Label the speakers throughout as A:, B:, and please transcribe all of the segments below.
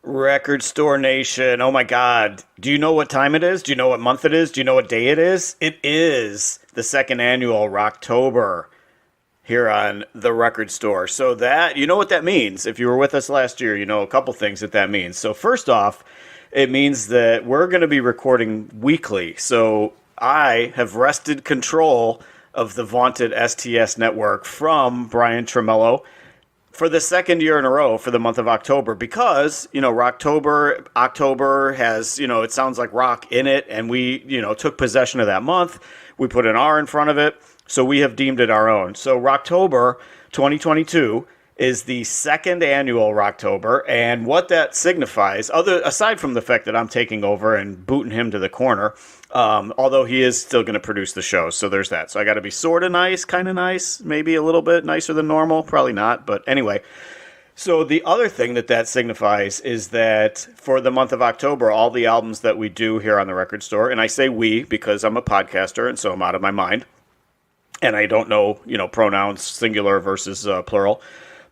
A: Record Store Nation. Oh my God. Do you know what time it is? Do you know what month it is? Do you know what day it is? It is the second annual Rocktober here on the Record Store. So that, you know what that means. If you were with us last year, you know a couple things that means. So first off, it means that we're going to be recording weekly. So I have wrested control of the vaunted STS network from Brian Tremello for the second year in a row for the month of October because, Rocktober, October has, it sounds like rock in it, and we, took possession of that month. We put an R in front of it, so we have deemed it our own. So Rocktober 2022 is the second annual Rocktober, and what that signifies, aside from the fact that I'm taking over and booting him to the corner, although he is still going to produce the show, so there's that. So I got to be sort of nice, kind of nice, maybe a little bit nicer than normal, probably not, but anyway. So the other thing that signifies is that for the month of October, all the albums that we do here on the Record Store, and I say we because I'm a podcaster, and so I'm out of my mind, and I don't know, pronouns singular versus plural.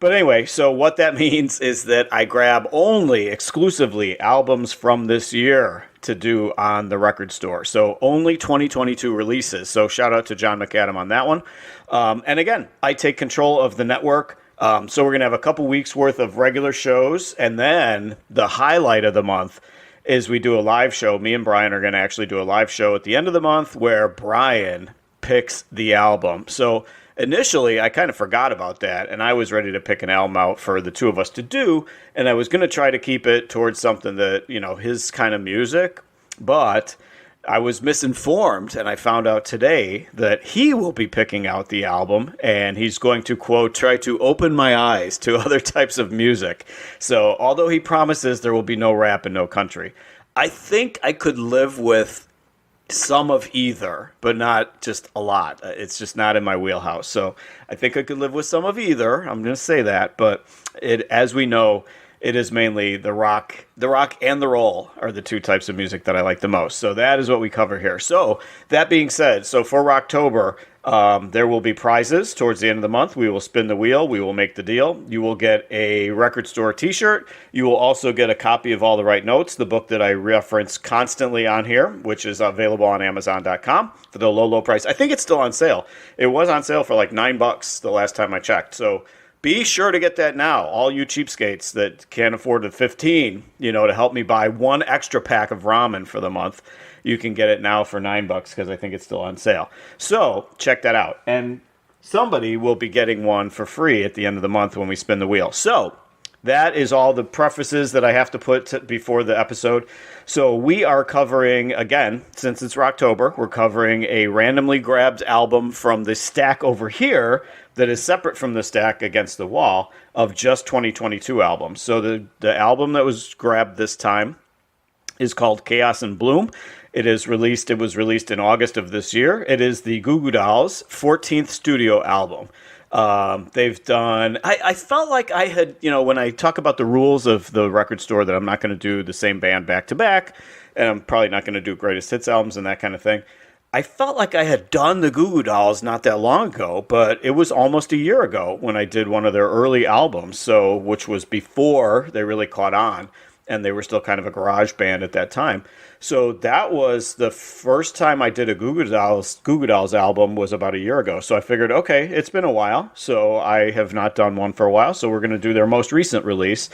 A: But anyway, so what that means is that I grab only exclusively albums from this year to do on the Record Store. So only 2022 releases. So shout out to John McAdam on that one. And again, I take control of the network. So we're going to have a couple weeks worth of regular shows. And then the highlight of the month is we do a live show. Me and Brian are going to actually do a live show at the end of the month where Brian picks the album. So initially, I kind of forgot about that, and I was ready to pick an album out for the two of us to do, and I was going to try to keep it towards something that, his kind of music, but I was misinformed, and I found out today that he will be picking out the album, and he's going to, quote, try to open my eyes to other types of music. So, although he promises there will be no rap and no country, I think I could live with some of either, but not just a lot. It's just not in my wheelhouse. So I think I could live with some of either. I'm going to say that, but as we know, it is mainly the rock and the roll are the two types of music that I like the most. So that is what we cover here. So that being said, so for Rocktober, there will be prizes towards the end of the month. We will spin the wheel. We will make the deal. You will get a Record Store t-shirt. You will also get a copy of All the Right Notes, the book that I reference constantly on here, which is available on Amazon.com for the low, low price. I think it's still on sale. It was on sale for like $9 the last time I checked. So be sure to get that now. All you cheapskates that can't afford the 15, to help me buy one extra pack of ramen for the month, you can get it now for $9 because I think it's still on sale. So check that out. And somebody will be getting one for free at the end of the month when we spin the wheel. So that is all the prefaces that I have to put before the episode. So we are covering, again, since it's Rocktober, we're covering a randomly grabbed album from the stack over here that is separate from the stack against the wall of just 2022 albums. So the album that was grabbed this time is called Chaos and Bloom. It was released in August of this year. It is the Goo Goo Dolls' 14th studio album. They've done, I felt like I had, when I talk about the rules of the Record Store, that I'm not going to do the same band back to back, and I'm probably not going to do greatest hits albums and that kind of thing. I felt like I had done the Goo Goo Dolls not that long ago, but it was almost a year ago when I did one of their early albums, which was before they really caught on, and they were still kind of a garage band at that time. So that was the first time I did a Goo Goo Dolls album was about a year ago. So I figured, okay, it's been a while, so I have not done one for a while, so we're going to do their most recent release.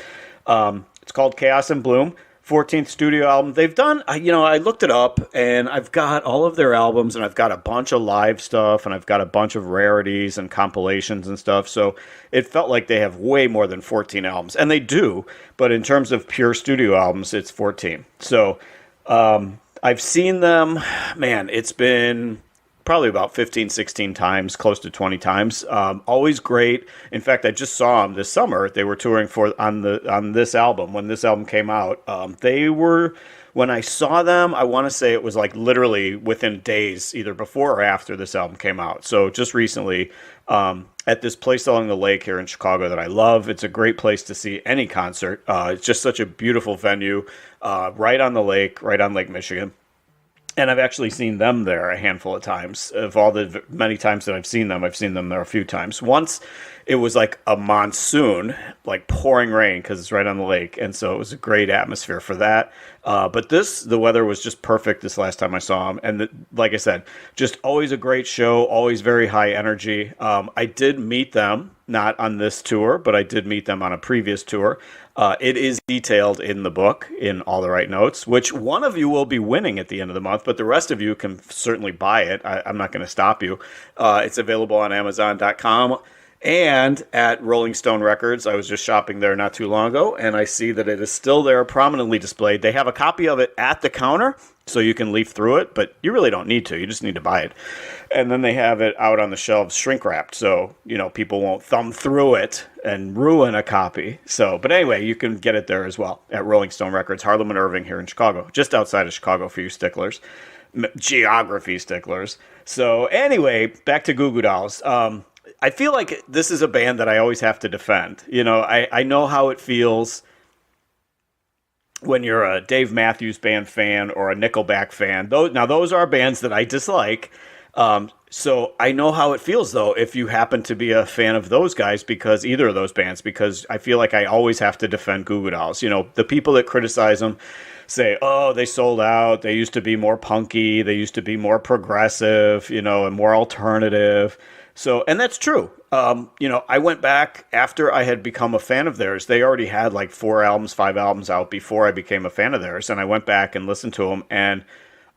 A: It's called Chaos and Bloom. 14th studio album. They've done, I looked it up, and I've got all of their albums, and I've got a bunch of live stuff, and I've got a bunch of rarities and compilations and stuff, so it felt like they have way more than 14 albums, and they do, but in terms of pure studio albums, it's 14. So I've seen them, man, it's been probably about 15, 16 times, close to 20 times. Always great. In fact, I just saw them this summer. They were touring on this album. When this album came out, when I saw them, I want to say it was like literally within days, either before or after this album came out. So just recently, at this place along the lake here in Chicago that I love. It's a great place to see any concert. It's just such a beautiful venue, right on the lake, right on Lake Michigan. And I've actually seen them there a handful of times. Of all the many times that I've seen them there a few times. Once it was like a monsoon, like pouring rain because it's right on the lake. And so it was a great atmosphere for that. But the weather was just perfect this last time I saw them. And like I said, just always a great show, always very high energy. I did meet them, not on this tour, but I did meet them on a previous tour. It is detailed in the book in All the Right Notes, which one of you will be winning at the end of the month, but the rest of you can certainly buy it. I'm not going to stop you. It's available on Amazon.com and at Rolling Stone Records. I was just shopping there not too long ago, and I see that it is still there, prominently displayed. They have a copy of it at the counter, so you can leaf through it, but you really don't need to. You just need to buy it. And then they have it out on the shelves shrink wrapped, so people won't thumb through it and ruin a copy. So, but anyway, you can get it there as well at Rolling Stone Records, Harlem and Irving here in Chicago, just outside of Chicago for you sticklers, geography sticklers. So anyway, back to Goo Goo Dolls. I feel like this is a band that I always have to defend. I know how it feels when you're a Dave Matthews Band fan or a Nickelback fan. Those are bands that I dislike. So I know how it feels, though, if you happen to be a fan of those guys, because either of those bands, because I feel like I always have to defend Goo Goo Dolls. The people that criticize them say, oh, they sold out. They used to be more punky. They used to be more progressive, and more alternative. So, and that's true. I went back after I had become a fan of theirs. They already had like 5 albums out before I became a fan of theirs. And I went back and listened to them, and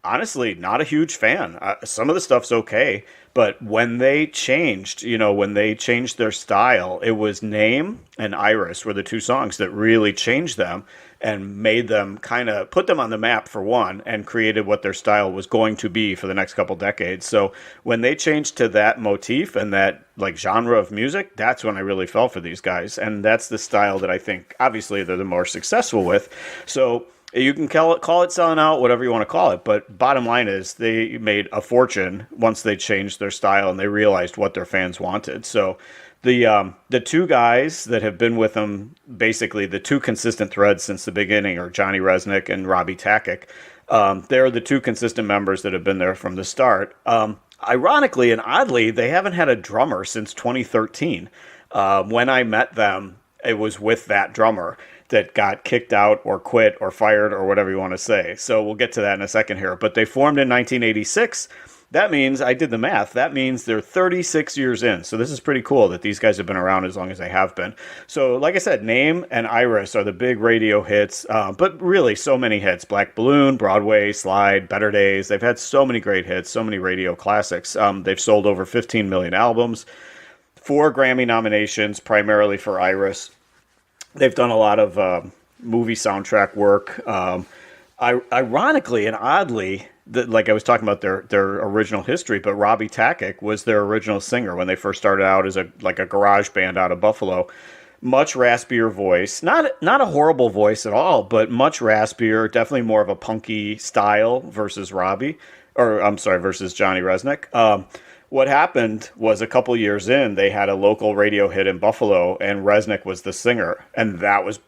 A: honestly, not a huge fan. Some of the stuff's okay, but when they changed, their style, it was Name and Iris were the two songs that really changed them and made them kind of put them on the map for one, and created what their style was going to be for the next couple decades. So when they changed to that motif and that like genre of music, that's when I really fell for these guys. And that's the style that I think obviously they're the more successful with. So you can call it selling out, whatever you want to call it. But bottom line is they made a fortune once they changed their style and they realized what their fans wanted. So the two guys that have been with them, basically the two consistent threads since the beginning, are Johnny Resnick and Robbie Takic. They're the two consistent members that have been there from the start. Ironically and oddly, they haven't had a drummer since 2013. When I met them, it was with that drummer that got kicked out or quit or fired or whatever you want to say. So we'll get to that in a second here. But they formed in 1986. That means, I did the math, that means they're 36 years in. So this is pretty cool that these guys have been around as long as they have been. So like I said, Name and Iris are the big radio hits, but really so many hits. Black Balloon, Broadway, Slide, Better Days. They've had so many great hits, so many radio classics. They've sold over 15 million albums, 4 Grammy nominations, primarily for Iris. They've done a lot of movie soundtrack work. Ironically and oddly, like I was talking about their original history, but Robbie Takic was their original singer when they first started out as a garage band out of Buffalo. Much raspier voice, not a horrible voice at all, but much raspier, definitely more of a punky style versus versus Johnny Resnick. What happened was a couple years in, they had a local radio hit in Buffalo, and Resnick was the singer, and that was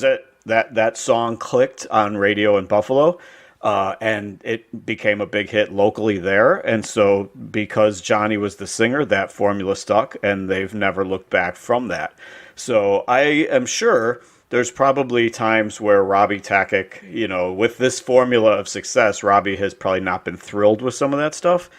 A: it. That song clicked on radio in Buffalo. And it became a big hit locally there. And so because Johnny was the singer, that formula stuck, and they've never looked back from that. So I am sure there's probably times where Robbie Takic, with this formula of success, Robbie has probably not been thrilled with some of that stuff.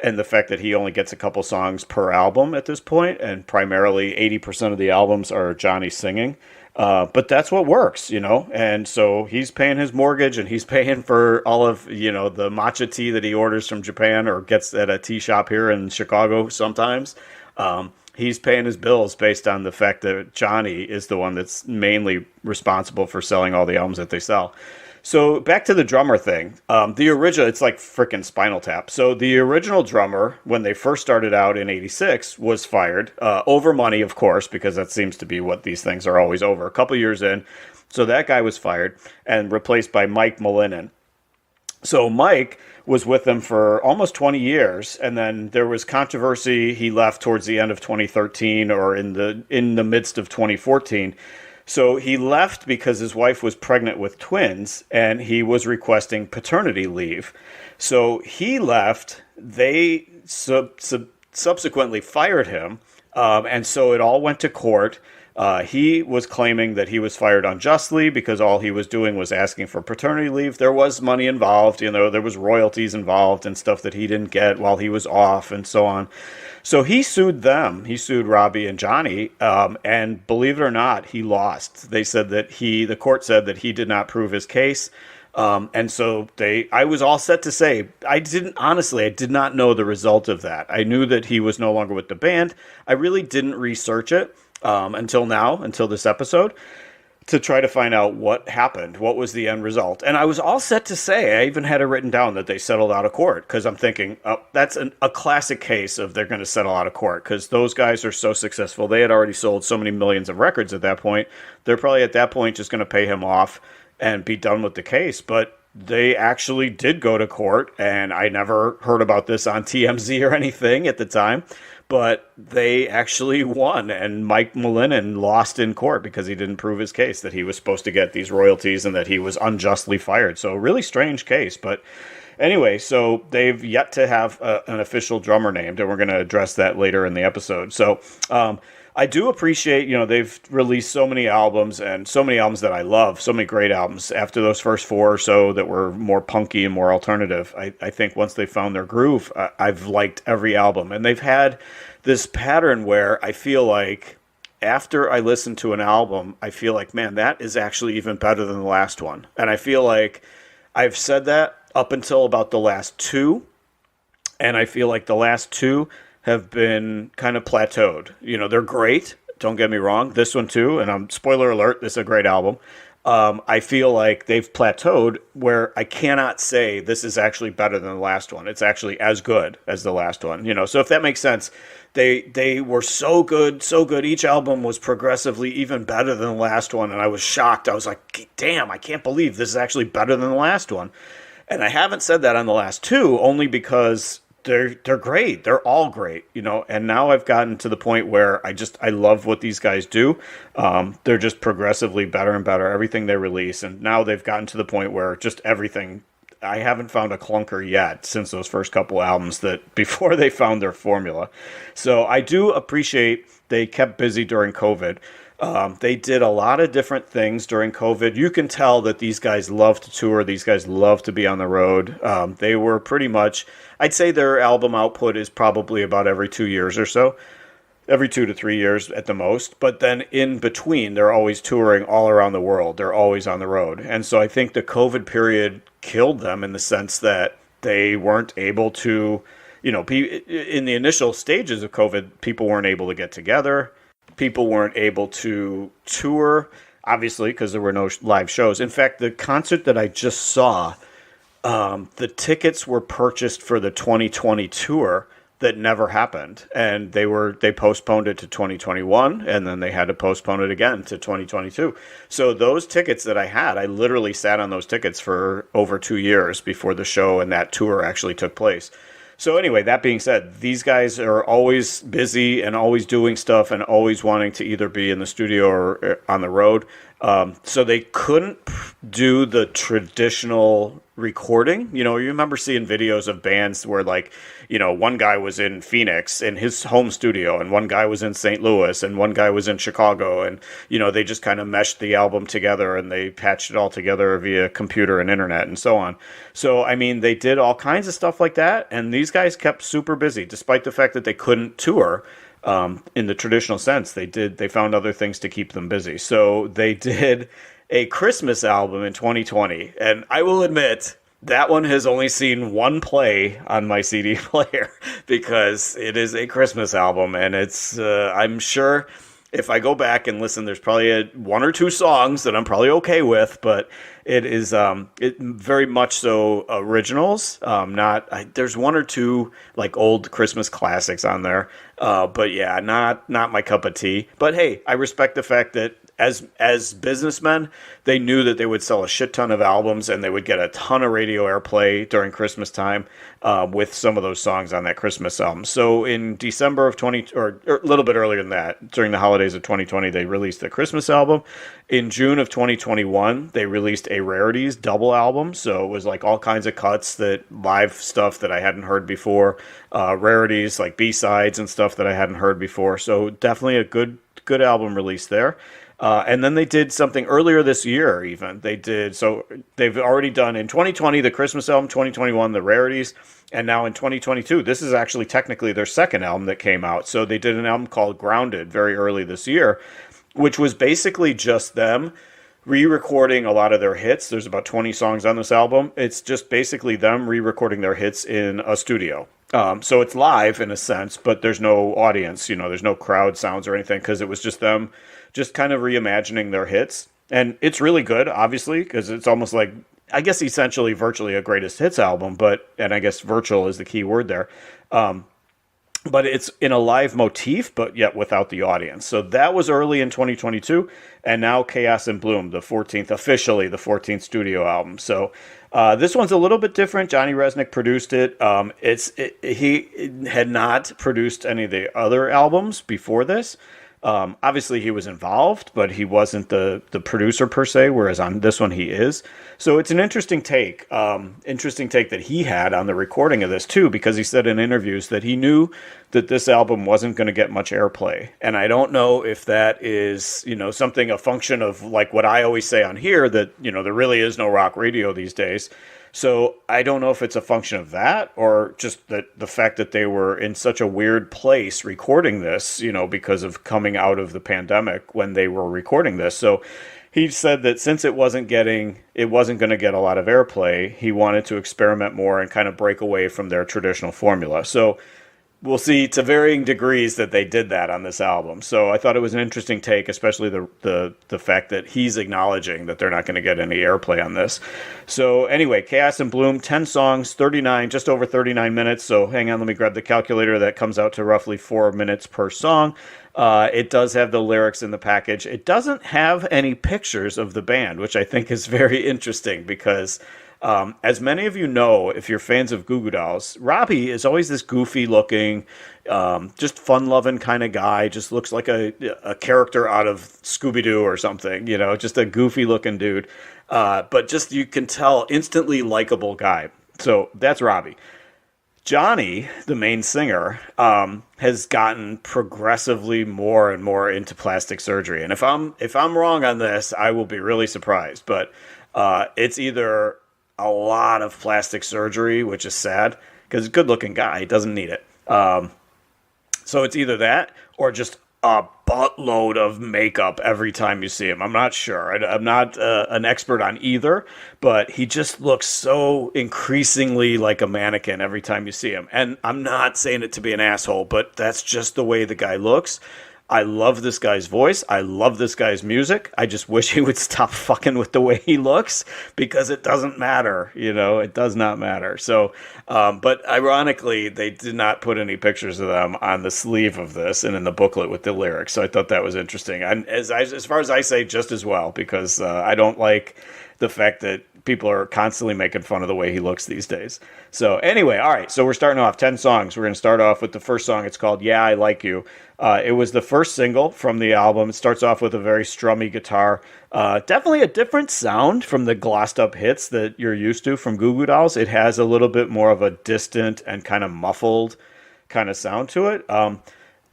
A: And the fact that he only gets a couple songs per album at this point, and primarily 80% of the albums are Johnny singing. But that's what works, and so he's paying his mortgage, and he's paying for all of, the matcha tea that he orders from Japan or gets at a tea shop here in Chicago sometimes. He's paying his bills based on the fact that Johnny is the one that's mainly responsible for selling all the albums that they sell. So back to the drummer thing. The original, it's like freaking Spinal Tap. So the original drummer, when they first started out in 86, was fired over money, of course, because that seems to be what these things are always over. A couple years in. So that guy was fired and replaced by Mike Malinin. So Mike was with them for almost 20 years, and then there was controversy. He left towards the end of 2013 or in the midst of 2014. So he left because his wife was pregnant with twins and he was requesting paternity leave. So he left. They subsequently fired him. And so it all went to court. He was claiming that he was fired unjustly because all he was doing was asking for paternity leave. There was money involved, there was royalties involved and stuff that he didn't get while he was off and so on. So he sued them. He sued Robbie and Johnny, and believe it or not, he lost. They said that the court said that he did not prove his case. And so I was all set to say, I did not know the result of that. I knew that he was no longer with the band. I really didn't research it until this episode, to try to find out what happened, what was the end result. And I was all set to say, I even had it written down that they settled out of court, because I'm thinking, that's a classic case of they're going to settle out of court, because those guys are so successful. They had already sold so many millions of records at that point. They're probably at that point just going to pay him off and be done with the case. But they actually did go to court, and I never heard about this on TMZ or anything at the time, but they actually won, and Mike Malinin lost in court because he didn't prove his case that he was supposed to get these royalties and that he was unjustly fired. So a really strange case. But anyway, so they've yet to have an official drummer named, and we're going to address that later in the episode. So I do appreciate, they've released so many albums, and so many albums that I love, so many great albums. After those first 4 or so that were more punky and more alternative, I think once they found their groove, I've liked every album. And they've had this pattern where I feel like after I listen to an album, I feel like, man, that is actually even better than the last one. And I feel like I've said that up until about the last 2, and I feel like the last 2 have been kind of plateaued. They're great. Don't get me wrong. This one too. And spoiler alert, this is a great album. I feel like they've plateaued where I cannot say this is actually better than the last one. It's actually as good as the last one. So if that makes sense, they were so good, so good. Each album was progressively even better than the last one. And I was shocked. I was like, damn, I can't believe this is actually better than the last one. And I haven't said that on the last 2, only because they're great. They're all great, and now I've gotten to the point where I love what these guys do. They're just progressively better and better, everything they release. And now they've gotten to the point where just everything, I haven't found a clunker yet since those first couple albums that before they found their formula. So I do appreciate they kept busy during COVID. They did a lot of different things during COVID. You can tell that these guys love to tour. These guys love to be on the road. They were pretty much, I'd say their album output is probably about every 2 years or so, every 2 to 3 years at the most. But then in between, they're always touring all around the world. They're always on the road. And so I think the COVID period killed them in the sense that they weren't able to, in the initial stages of COVID, people weren't able to get together. People weren't able to tour, obviously, because there were no live shows. In fact, the concert that I just saw, the tickets were purchased for the 2020 tour that never happened. And they postponed it to 2021, and then they had to postpone it again to 2022. So those tickets that I had, I literally sat on those tickets for over 2 years before the show and that tour actually took place. So anyway, that being said, these guys are always busy and always doing stuff and always wanting to either be in the studio or on the road. So they couldn't do the traditional recording. You remember seeing videos of bands where one guy was in Phoenix in his home studio and one guy was in St. Louis and one guy was in Chicago. And, they just kind of meshed the album together and they patched it all together via computer and internet and so on. So, they did all kinds of stuff like that. And these guys kept super busy despite the fact that they couldn't tour. In the traditional sense, they found other things to keep them busy. So they did a Christmas album in 2020. And I will admit, that one has only seen one play on my CD player because it is a Christmas album. And it's, I'm sure if I go back and listen, there's probably 1 or 2 songs that I'm probably okay with, but it is it very much so originals. There's 1 or 2 old Christmas classics on there, but yeah, not my cup of tea. But hey, I respect the fact that as businessmen, they knew that they would sell a shit ton of albums and they would get a ton of radio airplay during Christmas time with some of those songs on that Christmas album. So in December of 20, or a little bit earlier than that, during the holidays of 2020, they released the Christmas album. In June of 2021, they released a Rarities double album. So it was like all kinds of cuts, that live stuff that I hadn't heard before, rarities like B-sides and stuff that I hadn't heard before. So definitely a good album release there. And then they did something earlier this year, even. They've already done in 2020 the Christmas album, 2021 the Rarities, and now in 2022, this is actually technically their second album that came out. So they did an album called Grounded very early this year, which was basically just them re-recording a lot of their hits. There's about 20 songs on this album. It's just basically them re-recording their hits in a studio. So it's live in a sense, but there's no audience, there's no crowd sounds or anything, because it was just them just kind of reimagining their hits. And it's really good, obviously, because it's almost like, I guess, essentially virtually a greatest hits album, and I guess virtual is the key word there. But it's in a live motif, but yet without the audience. So that was early in 2022, and now Chaos and Bloom, officially the 14th studio album. So this one's a little bit different. Johnny Resnick produced it. He had not produced any of the other albums before this. Obviously, he was involved, but he wasn't the producer per se, whereas on this one he is. So it's an interesting take that he had on the recording of this, too, because he said in interviews that he knew that this album wasn't going to get much airplay. And I don't know if that is, a function of like what I always say on here, that, there really is no rock radio these days. So I don't know if it's a function of that, or just the fact that they were in such a weird place recording this, because of coming out of the pandemic when they were recording this. So he said that since it wasn't going to get a lot of airplay, he wanted to experiment more and kind of break away from their traditional formula. So we'll see to varying degrees that they did that on this album. So I thought it was an interesting take, especially the fact that he's acknowledging that they're not going to get any airplay on this. So anyway, Chaos and Bloom, 10 songs, just over 39 minutes. So hang on, let me grab the calculator. That comes out to roughly 4 minutes per song. It does have the lyrics in the package. It doesn't have any pictures of the band, which I think is very interesting because as many of you know, if you're fans of Goo Goo Dolls, Robbie is always this goofy-looking, just fun-loving kind of guy. Just looks like a character out of Scooby-Doo or something, just a goofy-looking dude. But just, you can tell, instantly likable guy. So that's Robbie. Johnny, the main singer, has gotten progressively more and more into plastic surgery. And if I'm wrong on this, I will be really surprised. But it's either a lot of plastic surgery, which is sad, because he's a good-looking guy. He doesn't need it. So it's either that or just a buttload of makeup every time you see him. I'm not sure. I'm not an expert on either, but he just looks so increasingly like a mannequin every time you see him. And I'm not saying it to be an asshole, but that's just the way the guy looks. I love this guy's voice. I love this guy's music. I just wish he would stop fucking with the way he looks, because it doesn't matter. It does not matter. So, but ironically, they did not put any pictures of them on the sleeve of this and in the booklet with the lyrics. So I thought that was interesting. And as far as I say, just as well, because I don't like the fact that people are constantly making fun of the way he looks these days. So anyway, all right. So we're starting off 10 songs. We're going to start off with the first song. It's called Yeah, I Like You. It was the first single from the album. It starts off with a very strummy guitar. Definitely a different sound from the glossed up hits that you're used to from Goo Goo Dolls. It has a little bit more of a distant and kind of muffled kind of sound to it.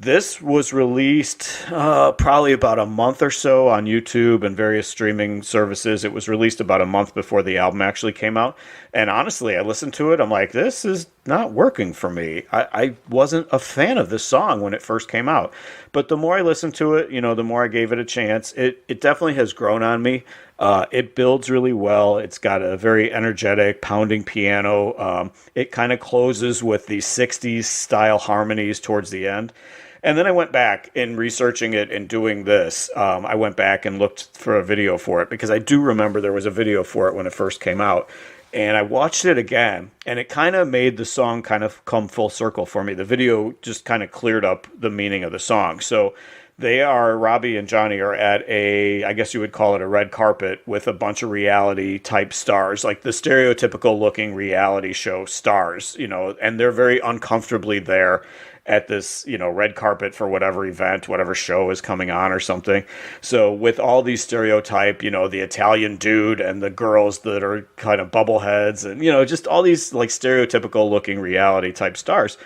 A: This was released probably about a month or so on YouTube and various streaming services. It was released about a month before the album actually came out. And honestly, I listened to it. I'm like, this is not working for me. I wasn't a fan of this song when it first came out. But the more I listened to it, the more I gave it a chance. It definitely has grown on me. It builds really well. It's got a very energetic, pounding piano. It kind of closes with the 60s style harmonies towards the end. And then I went back in researching it and doing this. I went back and looked for a video for it, because I do remember there was a video for it when it first came out. And I watched it again, and it kind of made the song kind of come full circle for me. The video just kind of cleared up the meaning of the song. So Robbie and Johnny are at I guess you would call it a red carpet with a bunch of reality type stars, like the stereotypical looking reality show stars, and they're very uncomfortably there at this, red carpet for whatever event, whatever show is coming on or something. So with all these stereotype, the Italian dude and the girls that are kind of bubbleheads and, just all these like stereotypical looking reality type stars.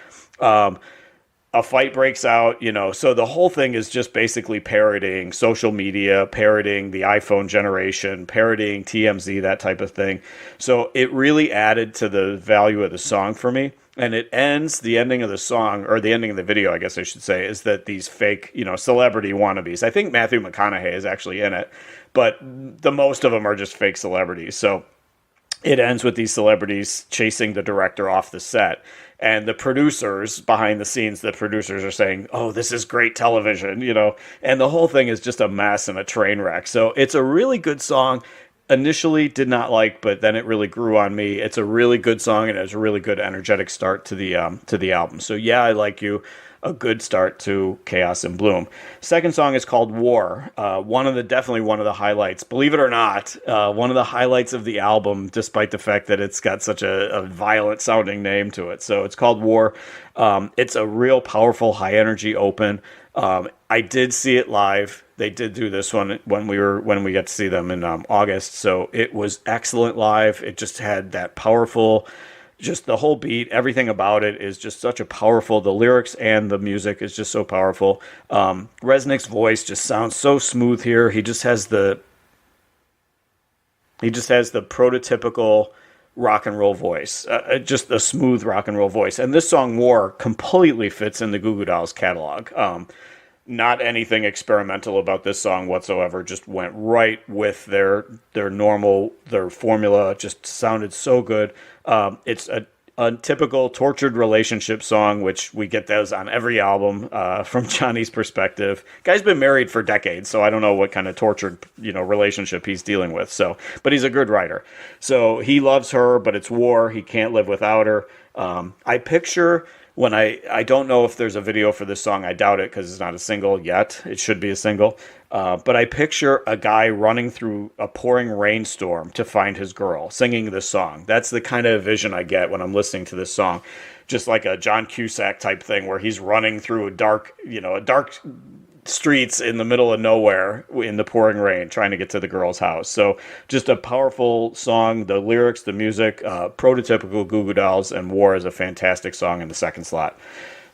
A: A fight breaks out, so the whole thing is just basically parodying social media, parodying the iPhone generation, parodying TMZ, that type of thing. So it really added to the value of the song for me. And the ending of the song, or the ending of the video, I guess I should say, is that these fake, celebrity wannabes. I think Matthew McConaughey is actually in it, but the most of them are just fake celebrities. So it ends with these celebrities chasing the director off the set. And the producers behind the scenes, the producers are saying, oh, this is great television, and the whole thing is just a mess and a train wreck. So it's a really good song. Initially did not like, but then it really grew on me. It's a really good song, and it was a really good energetic start to the album. So yeah, I Like You. A good start to Chaos and Bloom. Second song is called War. Definitely one of the highlights. Believe it or not, one of the highlights of the album, despite the fact that it's got such a violent sounding name to it. So it's called War. It's a real powerful, high energy open. I did see it live. They did do this one when we got to see them in August. So it was excellent live. It just had that powerful. Just the whole beat, everything about it is just the lyrics and the music is just so powerful. Resnick's voice just sounds so smooth here. He just has the prototypical rock and roll voice, just a smooth rock and roll voice. And this song, War, completely fits in the Goo Goo Dolls catalog. Not anything experimental about this song whatsoever. Just went right with their formula. Just sounded so good. It's a typical tortured relationship song, which we get those on every album from Johnny's perspective. Guy's been married for decades, so I don't know what kind of tortured relationship he's dealing with. So, but he's a good writer. So he loves her, but it's war. He can't live without her. I picture. When I don't know if there's a video for this song. I doubt it because it's not a single yet. It should be a single. But I picture a guy running through a pouring rainstorm to find his girl, singing this song. That's the kind of vision I get when I'm listening to this song. Just like a John Cusack type thing where he's running through a dark streets in the middle of nowhere in the pouring rain trying to get to the girl's house. So just a powerful song. The lyrics, the music, prototypical Goo Goo Dolls, and War is a fantastic song in the second slot.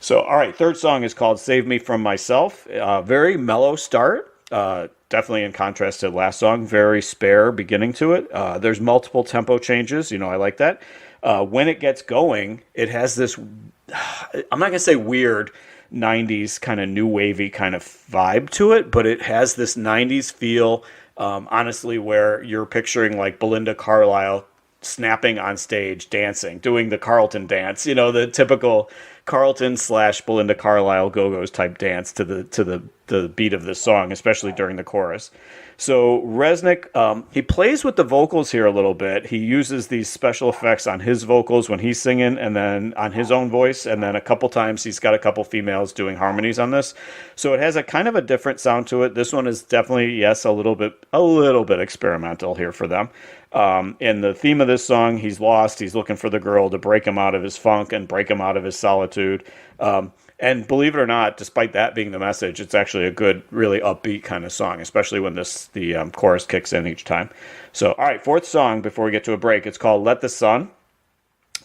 A: So, all right, third song is called Save Me From Myself. Very mellow start. Definitely in contrast to the last song. Very spare beginning to it. There's multiple tempo changes. I like that. When it gets going, it has this, I'm not going to say weird, 90s kind of new wavy kind of vibe to it, but it has this 90s feel, honestly, where you're picturing like Belinda Carlisle snapping on stage, dancing, doing the Carlton dance, the typical Carlton / Belinda Carlisle Go-Go's type dance to the beat of this song, especially during the chorus. So Resnick, he plays with the vocals here a little bit. He uses these special effects on his vocals when he's singing, and then on his own voice, and then a couple times he's got a couple females doing harmonies on this. So it has a kind of a different sound to it. This one is definitely, yes, a little bit experimental here for them. In the theme of this song, he's lost. He's looking for the girl to break him out of his funk and break him out of his solitude. And believe it or not, despite that being the message, it's actually a good, really upbeat kind of song, especially when the chorus kicks in each time. So, all right, fourth song before we get to a break. It's called Let the Sun.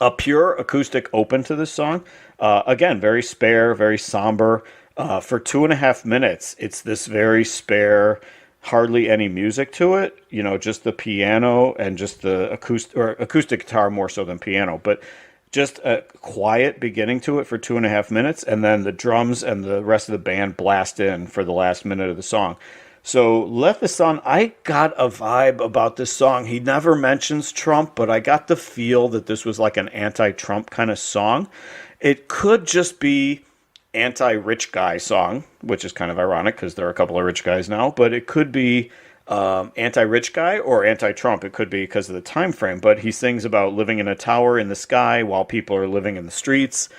A: A pure acoustic open to this song. Again, very spare, very somber. For 2.5 minutes, it's this very spare, hardly any music to it. Just the piano and just the acoustic guitar more so than piano. But just a quiet beginning to it for 2.5 minutes, and then the drums and the rest of the band blast in for the last minute of the song. So Let the Sun, I got a vibe about this song. He never mentions Trump, but I got the feel that this was like an anti-Trump kind of song. It could just be anti-rich guy song, which is kind of ironic because there are a couple of rich guys now, but it could be anti-rich guy or anti-Trump. It could be because of the time frame, but he sings about living in a tower in the sky while people are living in the streets.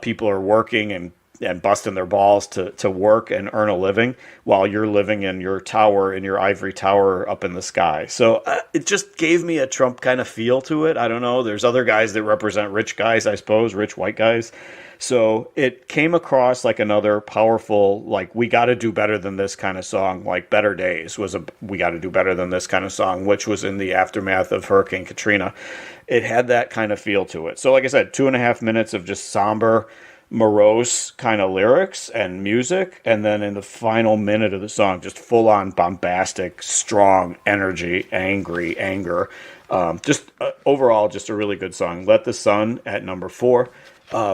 A: People are working and busting their balls to work and earn a living while you're living in your tower, in your ivory tower up in the sky. So it just gave me a Trump kind of feel to it. I don't know. There's other guys that represent rich guys, I suppose, rich white guys. So it came across like another powerful, like, we got to do better than this kind of song. Like Better Days was we got to do better than this kind of song, which was in the aftermath of Hurricane Katrina. It had that kind of feel to it. So like I said, 2.5 minutes of just somber, morose kind of lyrics and music, and then in the final minute of the song, just full-on bombastic, strong energy, angry anger. Overall, just a really good song. Let the Sun at number 4.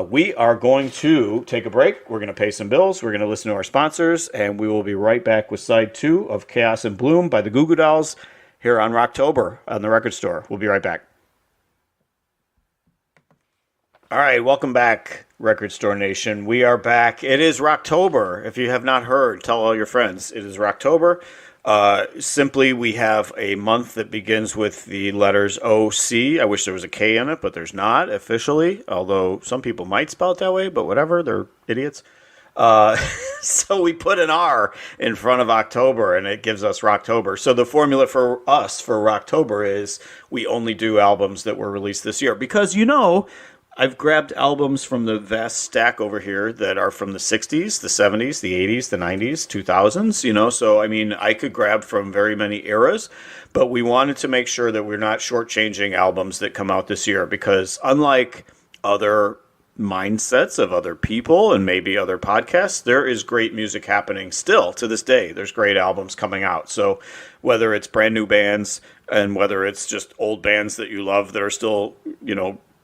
A: We are going to take a break. We're going to pay some bills. We're going to listen to our sponsors, and we will be right back with side 2 of Chaos and Bloom by the Goo Goo Dolls here on Rocktober on the Record Store. We'll be right back. All right, welcome back, Record Store Nation. We are back. It is Rocktober. If you have not heard, tell all your friends. It is Rocktober. Simply, we have a month that begins with the letters O-C. I wish there was a K in it, but there's not officially, although some people might spell it that way, but whatever, they're idiots. So we put an R in front of October, and it gives us Rocktober. So the formula for us for Rocktober is we only do albums that were released this year. Because, I've grabbed albums from the vast stack over here that are from the 60s, the 70s, the 80s, the 90s, 2000s, so I mean, I could grab from very many eras, but we wanted to make sure that we're not shortchanging albums that come out this year, because unlike other mindsets of other people and maybe other podcasts, there is great music happening still to this day. There's great albums coming out. So whether it's brand new bands and whether it's just old bands that you love that are still,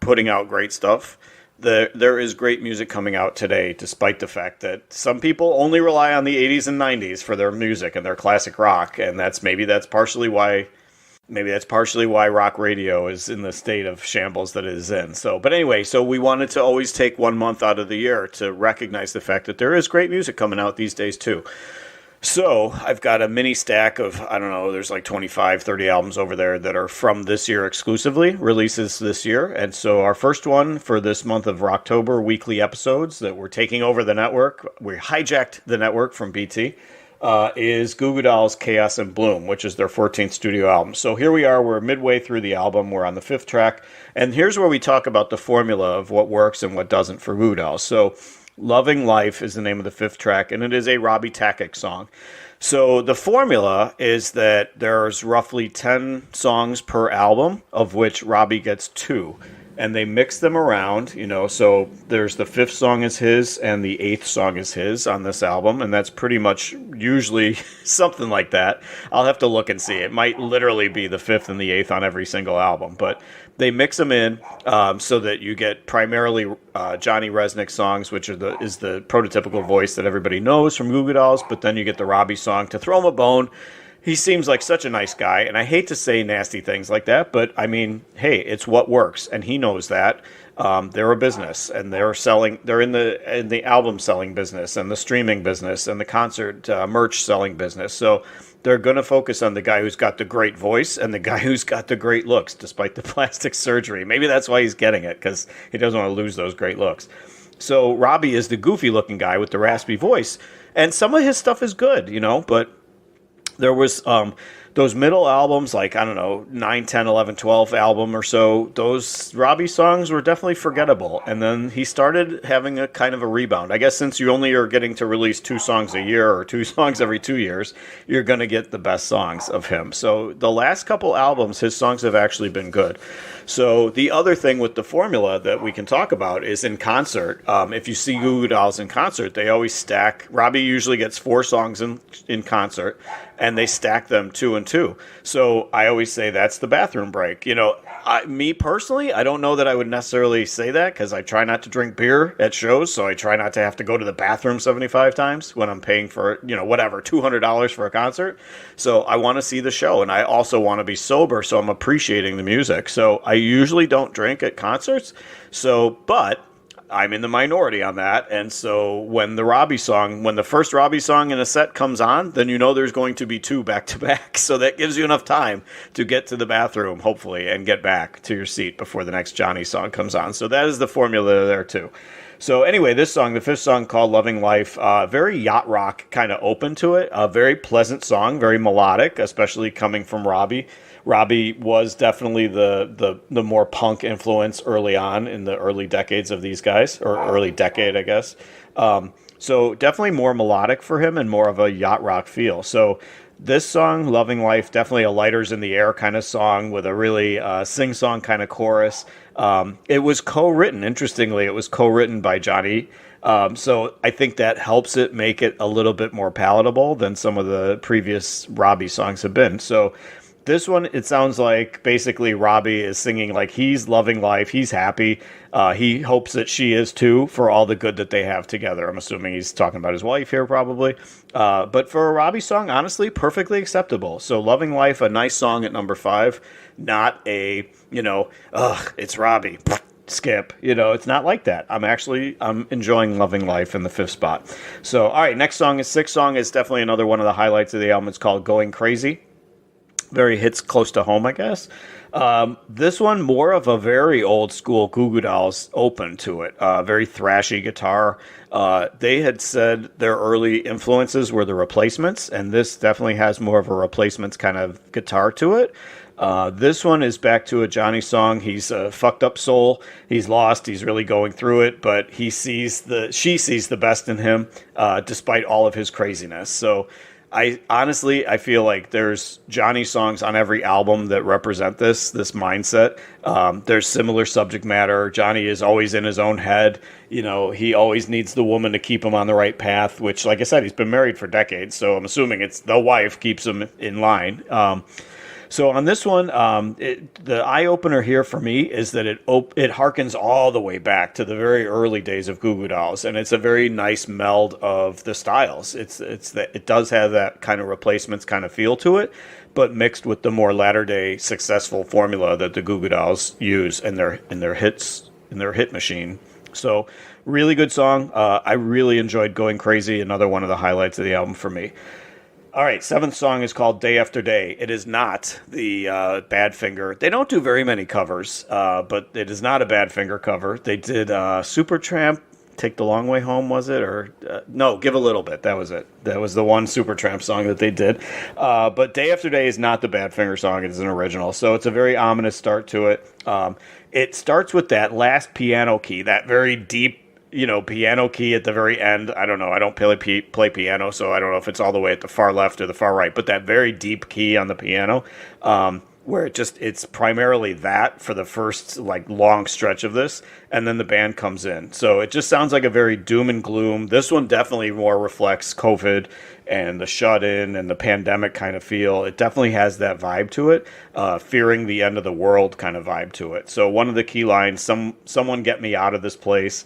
A: putting out great stuff, there is great music coming out today, despite the fact that some people only rely on the 80s and 90s for their music and their classic rock, and that's partially why rock radio is in the state of shambles that it is in. So we wanted to always take 1 month out of the year to recognize the fact that there is great music coming out these days too. So I've got a mini stack of, I don't know, there's like 25, 30 albums over there that are from this year exclusively, releases this year. And so our first one for this month of Rocktober, weekly episodes that we're taking over the network, we hijacked the network from BT, is Goo Goo Dolls' Chaos and Bloom, which is their 14th studio album. So here we are, we're midway through the album, we're on the 5th track, and here's where we talk about the formula of what works and what doesn't for Goo Goo Dolls. So Loving Life is the name of the 5th track, and it is a Robbie Tackick song. So the formula is that there's roughly 10 songs per album, of which Robbie gets 2. And they mix them around, so there's the 5th song is his and the 8th song is his on this album, and that's pretty much usually something like that. I'll have to look and see. It might literally be the 5th and the 8th on every single album, but they mix them in so that you get primarily Johnny Resnick songs, which is the prototypical voice that everybody knows from Goo Goo Dolls, but then you get the Robbie song to throw him a bone. He seems like such a nice guy, and I hate to say nasty things like that, but I mean, hey, it's what works, and he knows that. They're a business, and they're in the album selling business, and the streaming business, and the concert merch selling business. So they're going to focus on the guy who's got the great voice and the guy who's got the great looks, despite the plastic surgery. Maybe that's why he's getting it, because he doesn't want to lose those great looks. So Robbie is the goofy-looking guy with the raspy voice, and some of his stuff is good, but there was those middle albums, like, I don't know, 9, 10, 11, 12 album or so, those Robbie songs were definitely forgettable. And then he started having a kind of a rebound. I guess since you only are getting to release 2 songs a year or 2 songs every 2 years, you're going to get the best songs of him. So the last couple albums, his songs have actually been good. So the other thing with the formula that we can talk about is in concert. If you see Goo Goo Dolls in concert, they always stack. Robbie usually gets 4 songs in concert, and they stack them 2 and 2. So I always say that's the bathroom break. Me personally, I don't know that I would necessarily say that, because I try not to drink beer at shows, so I try not to have to go to the bathroom 75 times when I'm paying for, whatever, $200 for a concert. So I want to see the show, and I also want to be sober, so I'm appreciating the music. So I usually don't drink at concerts. So, but I'm in the minority on that. And so when the first Robbie song in a set comes on, then you know there's going to be two back to back. So that gives you enough time to get to the bathroom, hopefully, and get back to your seat before the next Johnny song comes on. So that is the formula there too. So anyway, this song, the fifth song called Loving Life, very yacht rock kind of open to it. A very pleasant song, very melodic, especially coming from Robbie. Robbie was definitely the more punk influence early on in the early decades of these guys, or early decade, I guess. So definitely more melodic for him and more of a yacht rock feel. So this song, Loving Life, definitely a lighters in the air kind of song with a really sing-song kind of chorus. It was co-written, interestingly, it was co-written by Johnny. So I think that helps it make it a little bit more palatable than some of the previous Robbie songs have been. So this one, it sounds like basically Robbie is singing like he's loving life, he's happy. He hopes that she is too for all the good that they have together. I'm assuming he's talking about his wife here probably. But for a Robbie song, honestly, perfectly acceptable. So Loving Life, a nice song at number 5. Not a, it's Robbie. Skip. It's not like that. I'm enjoying Loving Life in the 5th spot. So, all right, next song is 6th song is definitely another one of the highlights of the album. It's called Going Crazy. Very hits close to home, I guess. This one, more of a very old school Goo Goo Dolls open to it. Very thrashy guitar. They had said their early influences were the Replacements, and this definitely has more of a Replacements kind of guitar to it. This one is back to a Johnny song. He's a fucked up soul. He's lost. He's really going through it, but she sees the best in him, despite all of his craziness. So I feel like there's Johnny songs on every album that represent this mindset. There's similar subject matter. Johnny is always in his own head. He always needs the woman to keep him on the right path, which, like I said, he's been married for decades. So I'm assuming it's the wife keeps him in line. So on this one, the eye-opener here for me is that it harkens all the way back to the very early days of Goo Goo Dolls, and it's a very nice meld of the styles. It does have that kind of Replacements kind of feel to it, but mixed with the more latter-day successful formula that the Goo Goo Dolls use in their hit machine. So really good song. I really enjoyed Going Crazy, another one of the highlights of the album for me. All right, 7th song is called Day After Day. It is not the Badfinger. They don't do very many covers, but it is not a Badfinger cover. They did Supertramp, Take the Long Way Home, was it? Or no, Give a Little Bit. That was it. That was the one Supertramp song that they did. But Day After Day is not the Badfinger song. It is an original. So it's a very ominous start to it. It starts with that last piano key, that very deep, piano key at the very end. I don't know. I don't play piano, so I don't know if it's all the way at the far left or the far right. But that very deep key on the piano, where it's primarily that for the first long stretch of this, and then the band comes in. So it just sounds like a very doom and gloom. This one definitely more reflects COVID and the shut-in and the pandemic kind of feel. It definitely has that vibe to it, fearing the end of the world kind of vibe to it. So one of the key lines, someone get me out of this place.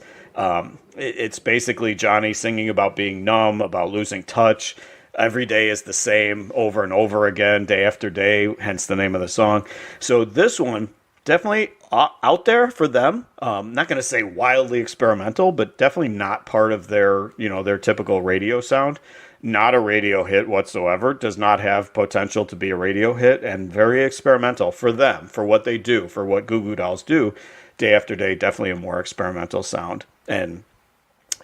A: It's basically Johnny singing about being numb, about losing touch. Every day is the same over and over again, day after day, hence the name of the song. So this one, definitely out there for them. Not going to say wildly experimental, but definitely not part of their typical radio sound. Not a radio hit whatsoever. Does not have potential to be a radio hit, and very experimental for them, for what they do, for what Goo Goo Dolls do. Day After Day, definitely a more experimental sound. And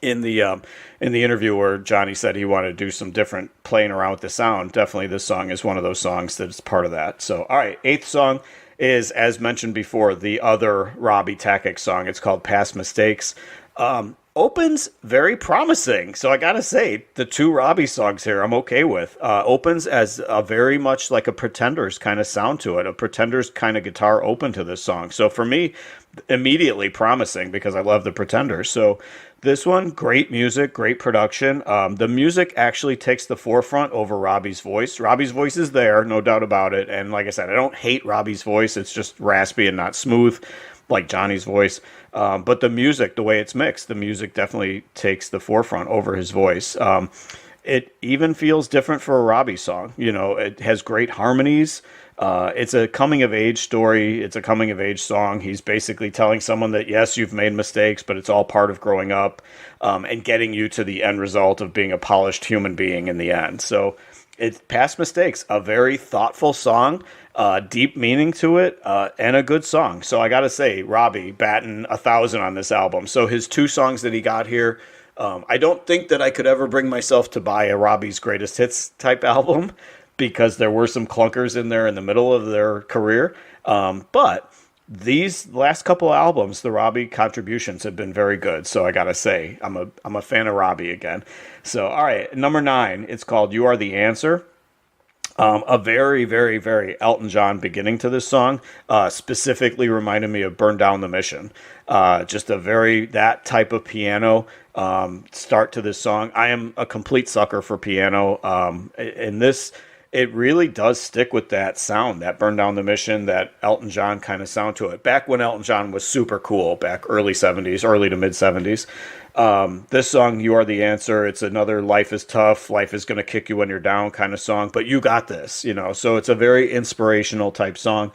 A: in the interview where Johnny said he wanted to do some different playing around with the sound, definitely this song is one of those songs that's part of that. So, all right, 8th song is, as mentioned before, the other Robbie Tackick song. It's called Past Mistakes. Opens very promising. So I gotta say, the two Robbie songs here I'm okay with. Opens as a very much like a Pretenders kind of sound to it, a Pretenders kind of guitar open to this song. So for me, immediately promising because I love the Pretenders. So this one, great music, great production. The music actually takes the forefront over Robbie's voice. Robbie's voice is there, no doubt about it. And like I said, I don't hate Robbie's voice. It's just raspy and not smooth like Johnny's voice. But the music, the way it's mixed, the music definitely takes the forefront over his voice. It even feels different for a Robbie song. It has great harmonies. It's a coming of age story. It's a coming of age song. He's basically telling someone that, yes, you've made mistakes, but it's all part of growing up, and getting you to the end result of being a polished human being in the end. So it's Past Mistakes, a very thoughtful song, deep meaning to it, and a good song. So I got to say, Robbie batting 1,000 on this album. So his two songs that he got here, I don't think that I could ever bring myself to buy a Robbie's Greatest Hits type album, because there were some clunkers in there in the middle of their career. But these last couple of albums, the Robbie contributions have been very good. So I gotta say, I'm a fan of Robbie again. So all right, number 9, it's called "You Are the Answer." A very, very, very Elton John beginning to this song. Specifically reminded me of "Burn Down the Mission." Just a very that type of piano start to this song. I am a complete sucker for piano. In this, it really does stick with that sound, that "Burn Down the Mission," that Elton John kind of sound to it. Back when Elton John was super cool, back early 70s, early to mid 70s. This song, "You Are the Answer," it's another life is tough, life is going to kick you when you're down kind of song, but you got this, So it's a very inspirational type song.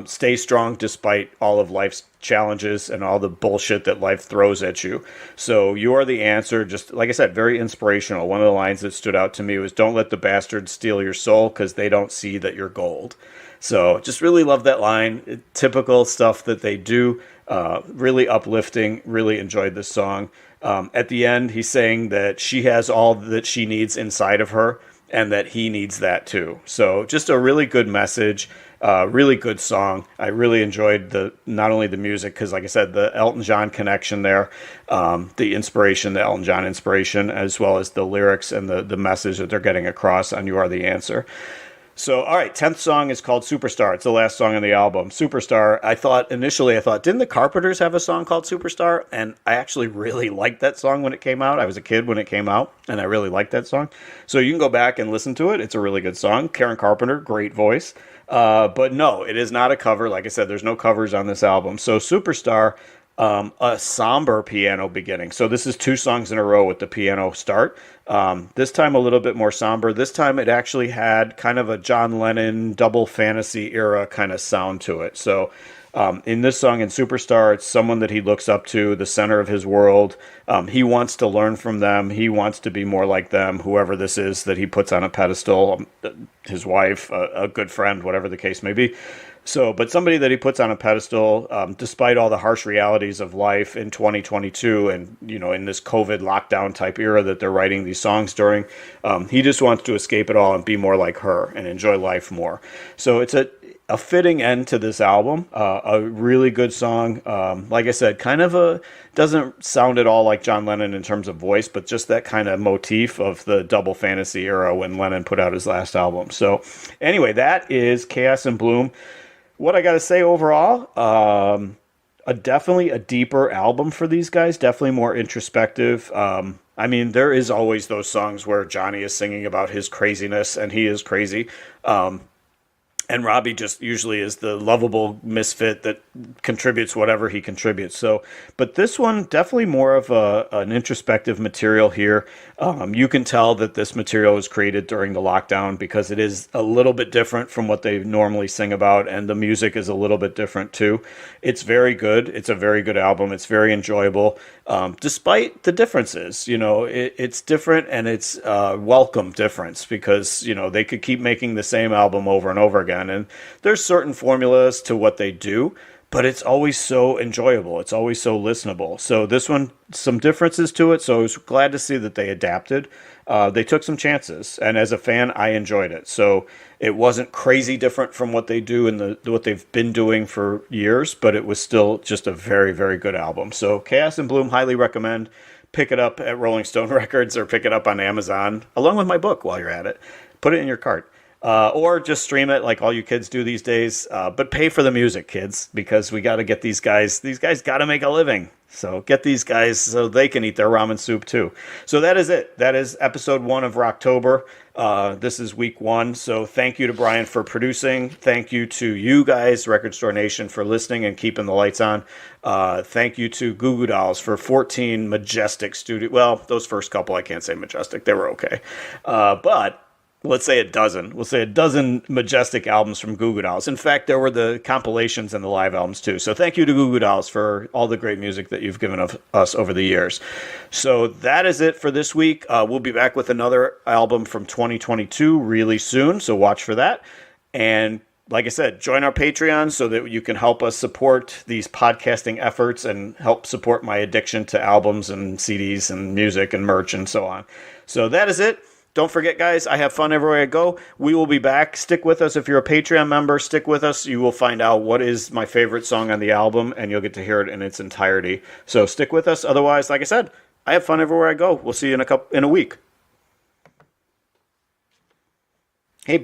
A: Stay strong despite all of life's challenges and all the bullshit that life throws at you. So "You Are the Answer," just like I said, very inspirational. One of the lines that stood out to me was, "Don't let the bastards steal your soul, because they don't see that you're gold." So just really love that line. Typical stuff that they do. Really uplifting. Really enjoyed this song. At the end, he's saying that she has all that she needs inside of her, and that he needs that too. So just a really good message. Really good song. I really enjoyed not only the music, because like I said, the Elton John connection there, the inspiration, the Elton John inspiration, as well as the lyrics and the message that they're getting across on "You Are the Answer." So, all right, 10th song is called "Superstar." It's the last song on the album. "Superstar," initially I thought, didn't the Carpenters have a song called "Superstar"? And I actually really liked that song when it came out. I was a kid when it came out, and I really liked that song. So you can go back and listen to it. It's a really good song. Karen Carpenter, great voice. But no, it is not a cover. Like I said, there's no covers on this album. So "Superstar," a somber piano beginning. So this is 2 songs in a row with the piano start. This time a little bit more somber. This time it actually had kind of a John Lennon double fantasy era kind of sound to it. So in this song, in "Superstar," it's someone that he looks up to, the center of his world. He wants to learn from them. He wants to be more like them, whoever this is that he puts on a pedestal, his wife, a good friend, whatever the case may be. So, but somebody that he puts on a pedestal, despite all the harsh realities of life in 2022 and, in this COVID lockdown type era that they're writing these songs during, he just wants to escape it all and be more like her and enjoy life more. So it's a fitting end to this album, a really good song. Like I said, doesn't sound at all like John Lennon in terms of voice, but just that kind of motif of the double fantasy era when Lennon put out his last album. So anyway, that is Chaos and Bloom. What I got to say overall, definitely a deeper album for these guys, definitely more introspective. There is always those songs where Johnny is singing about his craziness, and he is crazy. And Robbie just usually is the lovable misfit that contributes whatever he contributes. So, but this one definitely more of an introspective material here. You can tell that this material was created during the lockdown because it is a little bit different from what they normally sing about, and the music is a little bit different too. It's very good. It's a very good album. It's very enjoyable, despite the differences. It's different, and it's welcome difference, because they could keep making the same album over and over again. And there's certain formulas to what they do, but it's always so enjoyable. It's always so listenable. So this one, some differences to it. So I was glad to see that they adapted. They took some chances, and as a fan, I enjoyed it. So it wasn't crazy different from what they do and what they've been doing for years, but it was still just a very, very good album. So Chaos and Bloom, highly recommend. Pick it up at Rolling Stone Records or pick it up on Amazon, along with my book while you're at it. Put it in your cart. Or just stream it like all you kids do these days. But pay for the music, kids, because we got to get these guys. These guys got to make a living. So get these guys so they can eat their ramen soup too. So that is it. That is episode 1 of Rocktober. This is week 1. So thank you to Brian for producing. Thank you to you guys, Record Store Nation, for listening and keeping the lights on. Thank you to Goo Goo Dolls for 14 majestic studio. Well, those first couple, I can't say majestic. They were okay. But let's say a dozen. We'll say a dozen majestic albums from Goo Goo Dolls. In fact, there were the compilations and the live albums too. So thank you to Goo Goo Dolls for all the great music that you've given of us over the years. So that is it for this week. We'll be back with another album from 2022 really soon. So watch for that. And like I said, join our Patreon so that you can help us support these podcasting efforts and help support my addiction to albums and CDs and music and merch and so on. So that is it. Don't forget, guys, I have fun everywhere I go. We will be back. Stick with us. If you're a Patreon member, stick with us. You will find out what is my favorite song on the album, and you'll get to hear it in its entirety. So stick with us. Otherwise, like I said, I have fun everywhere I go. We'll see you in a week.